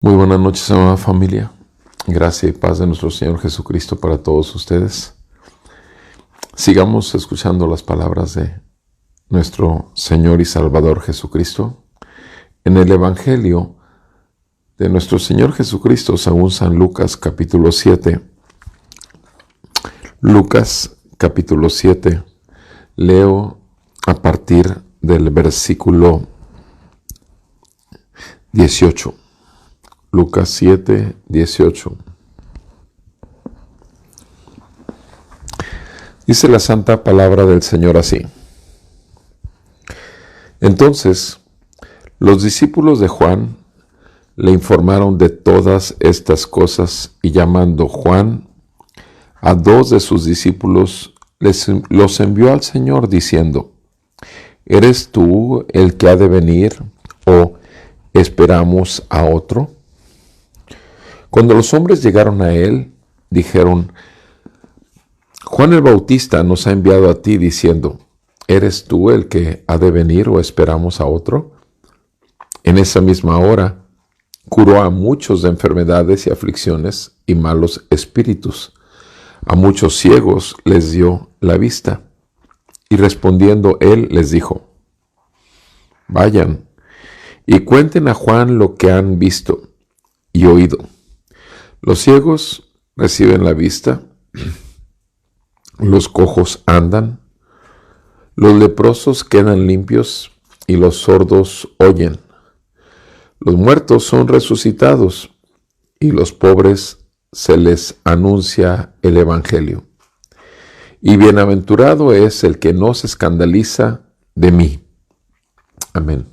Muy buenas noches, amada familia. Gracia y paz de nuestro Señor Jesucristo para todos ustedes. Sigamos escuchando las palabras de nuestro Señor y Salvador Jesucristo en el Evangelio de nuestro Señor Jesucristo según San Lucas capítulo 7. Lucas capítulo 7. Leo a partir del versículo 18. Lucas 7, 18. Dice la santa palabra del Señor así. Entonces, los discípulos de Juan le informaron de todas estas cosas y llamando Juan a dos de sus discípulos, los envió al Señor diciendo, ¿eres tú el que ha de venir o esperamos a otro? Cuando los hombres llegaron a él, dijeron, Juan el Bautista nos ha enviado a ti diciendo, ¿eres tú el que ha de venir o esperamos a otro? En esa misma hora, curó a muchos de enfermedades y aflicciones y malos espíritus. A muchos ciegos les dio la vista. Y respondiendo él les dijo, vayan y cuenten a Juan lo que han visto y oído. Los ciegos reciben la vista, los cojos andan, los leprosos quedan limpios y los sordos oyen. Los muertos son resucitados y los pobres se les anuncia el Evangelio. Y bienaventurado es el que no se escandaliza de mí. Amén.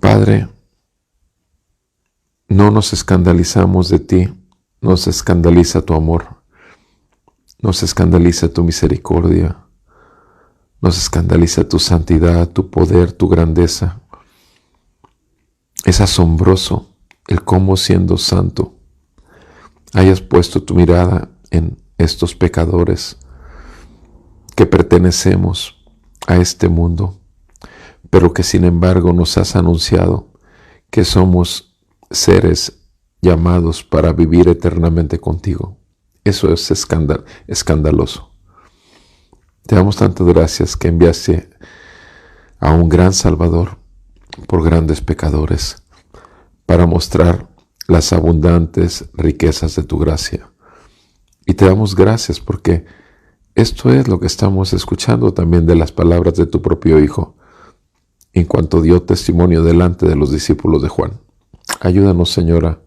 Padre, no nos escandalizamos de ti, nos escandaliza tu amor, nos escandaliza tu misericordia, nos escandaliza tu santidad, tu poder, tu grandeza. Es asombroso el cómo siendo santo hayas puesto tu mirada en estos pecadores que pertenecemos a este mundo, pero que sin embargo nos has anunciado que somos seres llamados para vivir eternamente contigo. Eso es escandaloso. Te damos tantas gracias que enviaste a un gran Salvador por grandes pecadores para mostrar las abundantes riquezas de tu gracia. Y te damos gracias porque esto es lo que estamos escuchando también de las palabras de tu propio Hijo, en cuanto dio testimonio delante de los discípulos de Juan. Ayúdanos, Señor, a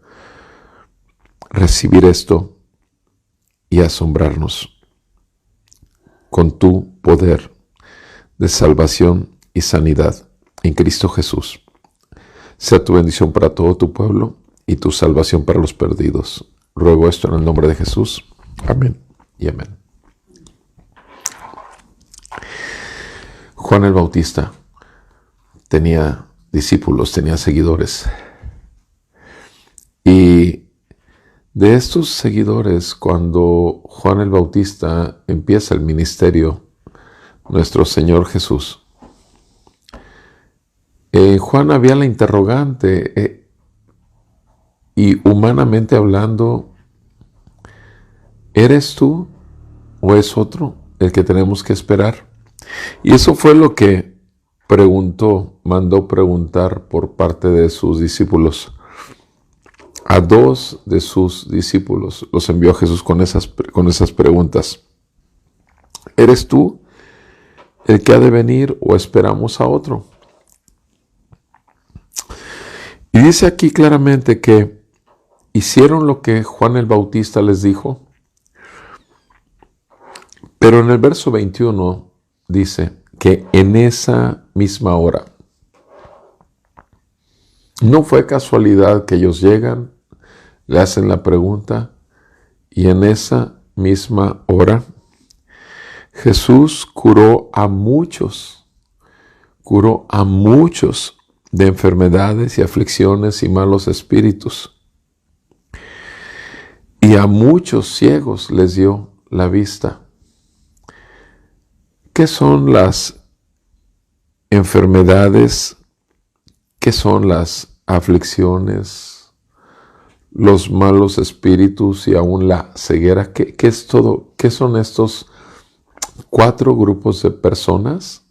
recibir esto y asombrarnos con tu poder de salvación y sanidad en Cristo Jesús. Sea tu bendición para todo tu pueblo y tu salvación para los perdidos. Ruego esto en el nombre de Jesús. Amén y amén. Juan el Bautista tenía discípulos, tenía seguidores. Y de estos seguidores, cuando Juan el Bautista empieza el ministerio, nuestro Señor Jesús, Juan había la interrogante, y humanamente hablando, ¿eres tú o es otro el que tenemos que esperar? Y eso fue lo que mandó preguntar por parte de sus discípulos. A dos de sus discípulos los envió a Jesús con esas preguntas. ¿Eres tú el que ha de venir o esperamos a otro? Y dice aquí claramente que hicieron lo que Juan el Bautista les dijo, pero en el verso 21 dice que en esa misma hora. No fue casualidad que ellos llegan, le hacen la pregunta y en esa misma hora Jesús curó a muchos de enfermedades y aflicciones y malos espíritus. Y a muchos ciegos les dio la vista. ¿Qué son las enfermedades? ¿Qué son las aflicciones, los malos espíritus y aún la ceguera. ¿Qué es todo? ¿Qué son estos 4 grupos de personas?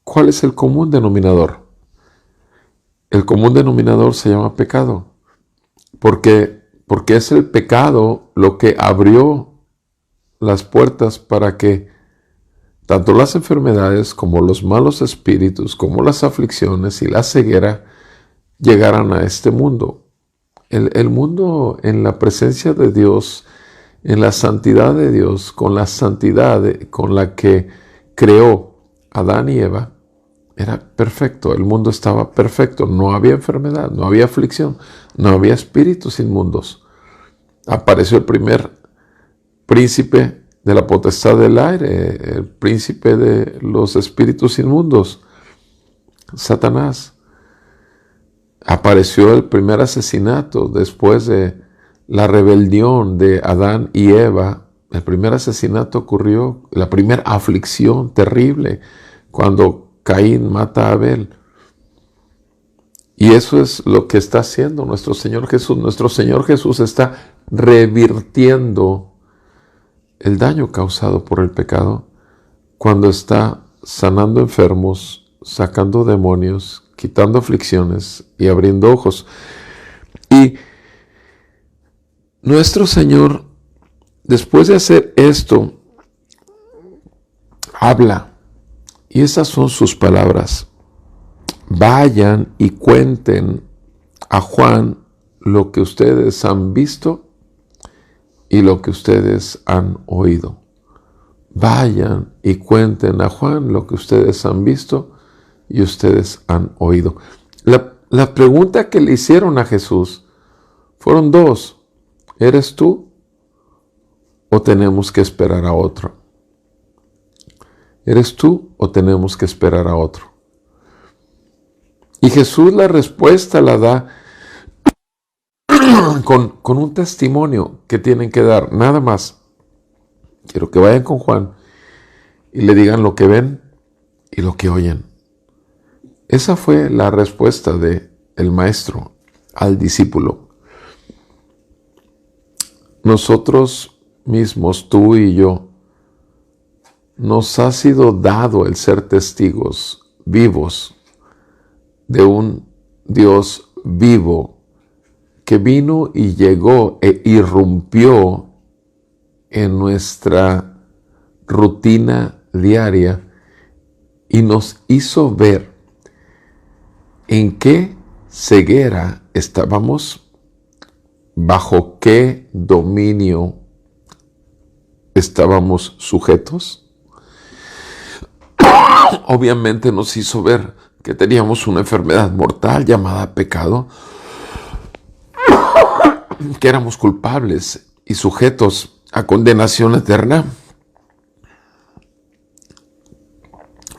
¿Cuál es el común denominador? El común denominador se llama pecado, porque es el pecado lo que abrió las puertas para que tanto las enfermedades como los malos espíritus, como las aflicciones y la ceguera llegaran a este mundo. El mundo en la presencia de Dios, en la santidad de Dios, con la santidad con la que creó Adán y Eva, era perfecto. El mundo estaba perfecto. No había enfermedad, no había aflicción, no había espíritus inmundos. Apareció el primer príncipe de la potestad del aire, el príncipe de los espíritus inmundos, Satanás. Apareció el primer asesinato después de la rebelión de Adán y Eva. El primer asesinato ocurrió, la primera aflicción terrible, cuando Caín mata a Abel. Y eso es lo que está haciendo nuestro Señor Jesús. Nuestro Señor Jesús está revirtiendo el daño causado por el pecado cuando está sanando enfermos, sacando demonios, quitando aflicciones y abriendo ojos. Y nuestro Señor, después de hacer esto, habla. Y esas son sus palabras. Vayan y cuenten a Juan lo que ustedes han visto y lo que ustedes han oído. Vayan y cuenten a Juan lo que ustedes han visto y ustedes han oído. La pregunta que le hicieron a Jesús fueron 2. ¿Eres tú o tenemos que esperar a otro? ¿Eres tú o tenemos que esperar a otro? Y Jesús la respuesta la da con un testimonio que tienen que dar, nada más. Quiero que vayan con Juan y le digan lo que ven y lo que oyen. Esa fue la respuesta del maestro al discípulo. Nosotros mismos, tú y yo, nos ha sido dado el ser testigos vivos de un Dios vivo que vino y llegó e irrumpió en nuestra rutina diaria y nos hizo ver en qué ceguera estábamos, bajo qué dominio estábamos sujetos. Obviamente nos hizo ver que teníamos una enfermedad mortal llamada pecado, que éramos culpables y sujetos a condenación eterna.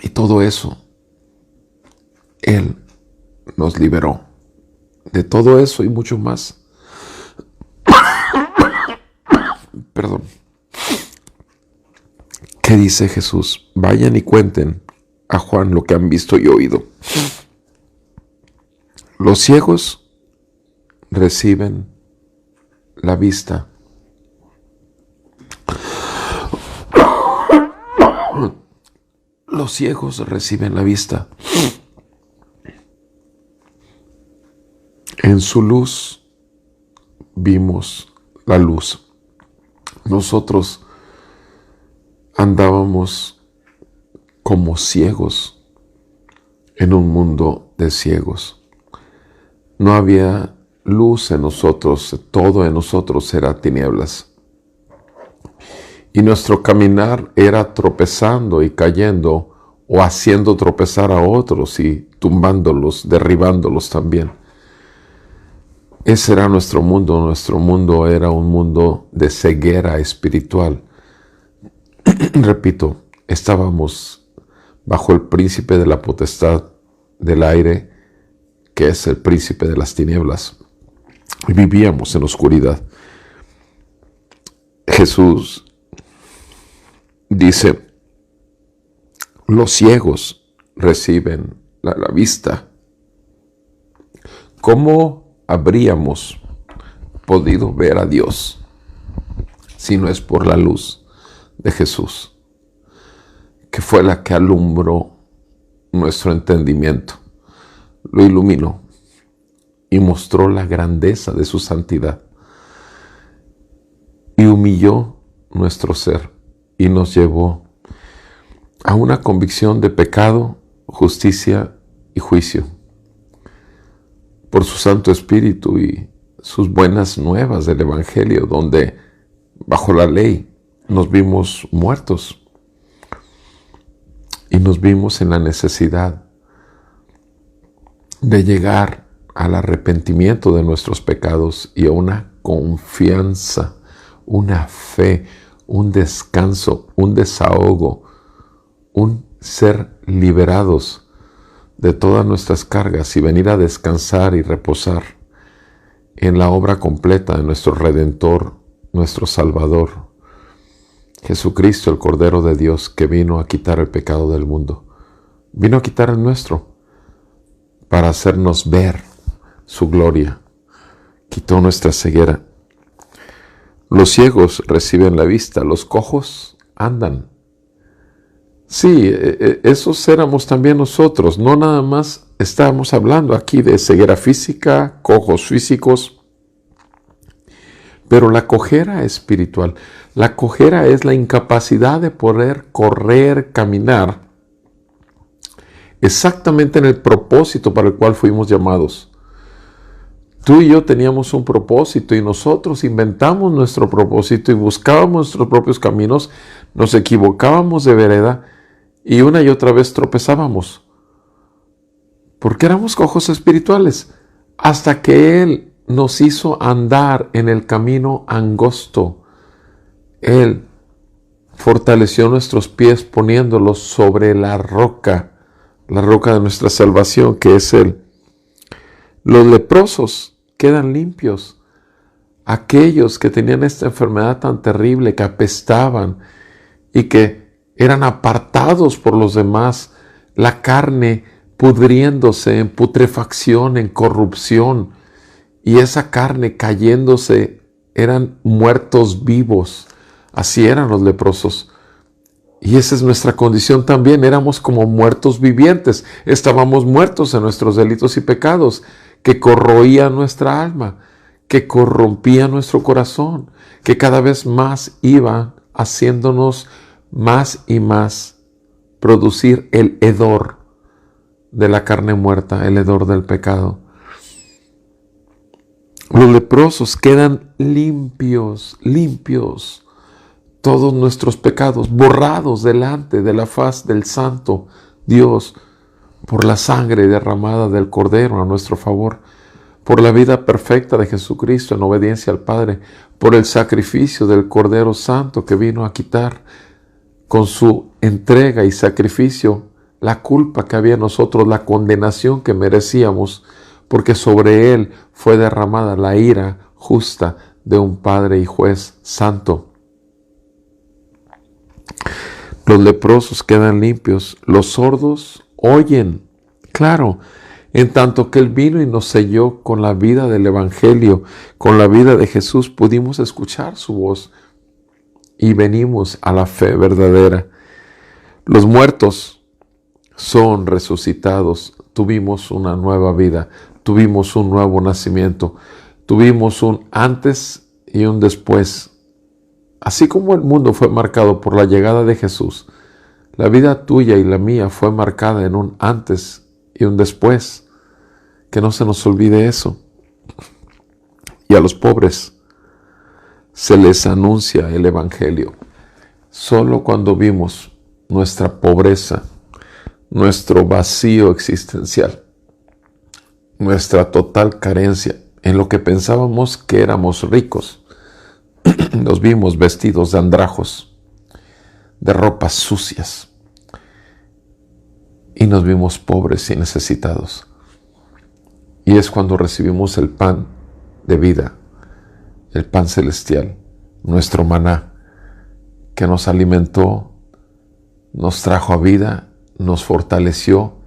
Y todo eso, Él nos liberó de todo eso y mucho más. Perdón. ¿Qué dice Jesús? Vayan y cuenten a Juan lo que han visto y oído. Los ciegos reciben la vista. Los ciegos reciben la vista. En su luz vimos la luz. Nosotros andábamos como ciegos en un mundo de ciegos. No había luz en nosotros, todo en nosotros era tinieblas. Y nuestro caminar era tropezando y cayendo o haciendo tropezar a otros y tumbándolos, derribándolos también. Ese era nuestro mundo era un mundo de ceguera espiritual. Repito, estábamos bajo el príncipe de la potestad del aire, que es el príncipe de las tinieblas, y vivíamos en oscuridad. Jesús dice, los ciegos reciben la vista, ¿Cómo habríamos podido ver a Dios si no es por la luz de Jesús, que fue la que alumbró nuestro entendimiento, lo iluminó y mostró la grandeza de su santidad y humilló nuestro ser y nos llevó a una convicción de pecado, justicia y juicio? Por su Santo Espíritu y sus buenas nuevas del Evangelio, donde bajo la ley nos vimos muertos y nos vimos en la necesidad de llegar al arrepentimiento de nuestros pecados y a una confianza, una fe, un descanso, un desahogo, un ser liberados de todas nuestras cargas y venir a descansar y reposar en la obra completa de nuestro Redentor, nuestro Salvador, Jesucristo, el Cordero de Dios, que vino a quitar el pecado del mundo. Vino a quitar el nuestro para hacernos ver su gloria. Quitó nuestra ceguera. Los ciegos reciben la vista, los cojos andan. Sí, esos éramos también nosotros. No nada más estábamos hablando aquí de ceguera física, cojos físicos, pero la cojera espiritual. La cojera es la incapacidad de poder correr, caminar exactamente en el propósito para el cual fuimos llamados. Tú y yo teníamos un propósito y nosotros inventamos nuestro propósito y buscábamos nuestros propios caminos, nos equivocábamos de vereda y una y otra vez tropezábamos. Porque éramos cojos espirituales, hasta que Él nos hizo andar en el camino angosto. Él fortaleció nuestros pies poniéndolos sobre la roca de nuestra salvación, que es Él. Los leprosos quedan limpios. Aquellos que tenían esta enfermedad tan terrible, que apestaban y que eran apartados por los demás, la carne pudriéndose en putrefacción, en corrupción, y esa carne cayéndose, eran muertos vivos. Así eran los leprosos. Y esa es nuestra condición también. Éramos como muertos vivientes. Estábamos muertos en nuestros delitos y pecados, que corroían nuestra alma, que corrompían nuestro corazón, que cada vez más iban haciéndonos más y más producir el hedor de la carne muerta, el hedor del pecado. Los leprosos quedan limpios, todos nuestros pecados borrados delante de la faz del Santo Dios por la sangre derramada del Cordero a nuestro favor, por la vida perfecta de Jesucristo en obediencia al Padre, por el sacrificio del Cordero Santo que vino a quitar con su entrega y sacrificio la culpa que había en nosotros, la condenación que merecíamos, porque sobre Él fue derramada la ira justa de un Padre y Juez santo. Los leprosos quedan limpios, los sordos oyen, claro, en tanto que Él vino y nos selló con la vida del Evangelio, con la vida de Jesús, pudimos escuchar su voz y venimos a la fe verdadera. Los muertos son resucitados, tuvimos una nueva vida, tuvimos un nuevo nacimiento, tuvimos un antes y un después. Así como el mundo fue marcado por la llegada de Jesús, la vida tuya y la mía fue marcada en un antes y un después. Que no se nos olvide eso. Y a los pobres se les anuncia el Evangelio. Solo cuando vimos nuestra pobreza, nuestro vacío existencial, nuestra total carencia, en lo que pensábamos que éramos ricos, nos vimos vestidos de andrajos, de ropas sucias, y nos vimos pobres y necesitados. Y es cuando recibimos el pan de vida, el pan celestial, nuestro maná, que nos alimentó, nos trajo a vida, nos fortaleció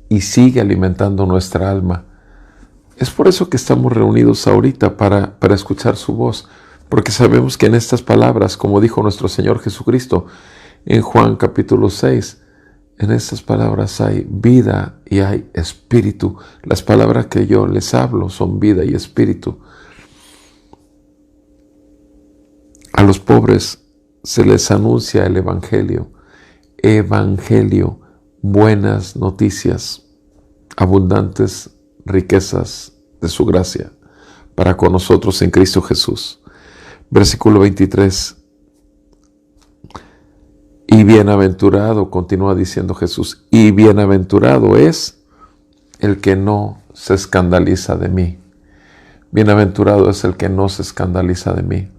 y sigue alimentando nuestra alma Es por eso que estamos reunidos ahorita para escuchar su voz, porque sabemos que en estas palabras, como dijo nuestro Señor Jesucristo en Juan capítulo 6, en estas palabras hay vida y hay espíritu. Las palabras que yo les hablo son vida y espíritu. A los pobres se les anuncia el Evangelio. Evangelio, buenas noticias, abundantes riquezas de su gracia para con nosotros en Cristo Jesús. Versículo 23. Y bienaventurado, continúa diciendo Jesús, y bienaventurado es el que no se escandaliza de mí. Bienaventurado es el que no se escandaliza de mí.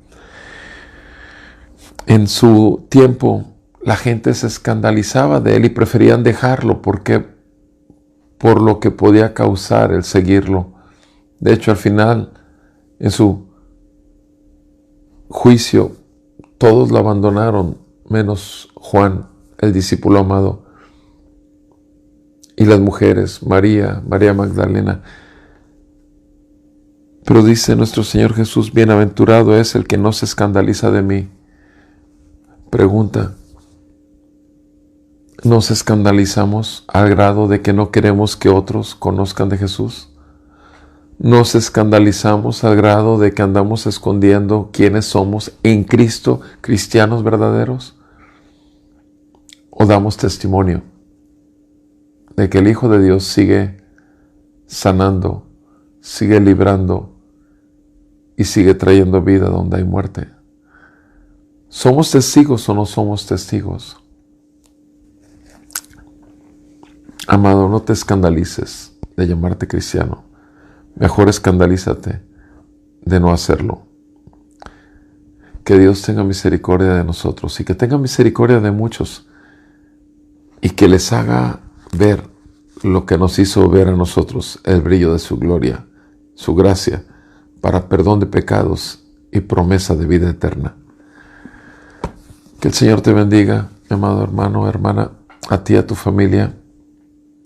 En su tiempo, la gente se escandalizaba de él y preferían dejarlo porque por lo que podía causar el seguirlo. De hecho, al final, en su juicio, todos lo abandonaron, menos Juan, el discípulo amado, y las mujeres, María Magdalena. Pero dice nuestro Señor Jesús, bienaventurado es el que no se escandaliza de mí. Pregunta, ¿nos escandalizamos al grado de que no queremos que otros conozcan de Jesús? ¿Nos escandalizamos al grado de que andamos escondiendo quiénes somos en Cristo, cristianos verdaderos? ¿O damos testimonio de que el Hijo de Dios sigue sanando, sigue librando y sigue trayendo vida donde hay muerte? ¿Somos testigos o no somos testigos? Amado, no te escandalices de llamarte cristiano. Mejor escandalízate de no hacerlo. Que Dios tenga misericordia de nosotros y que tenga misericordia de muchos y que les haga ver lo que nos hizo ver a nosotros, el brillo de su gloria, su gracia, para perdón de pecados y promesa de vida eterna. Que el Señor te bendiga, mi amado hermano, hermana, a ti, a tu familia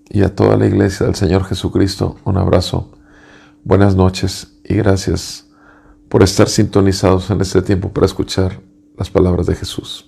y a toda la iglesia del Señor Jesucristo. Un abrazo, buenas noches y gracias por estar sintonizados en este tiempo para escuchar las palabras de Jesús.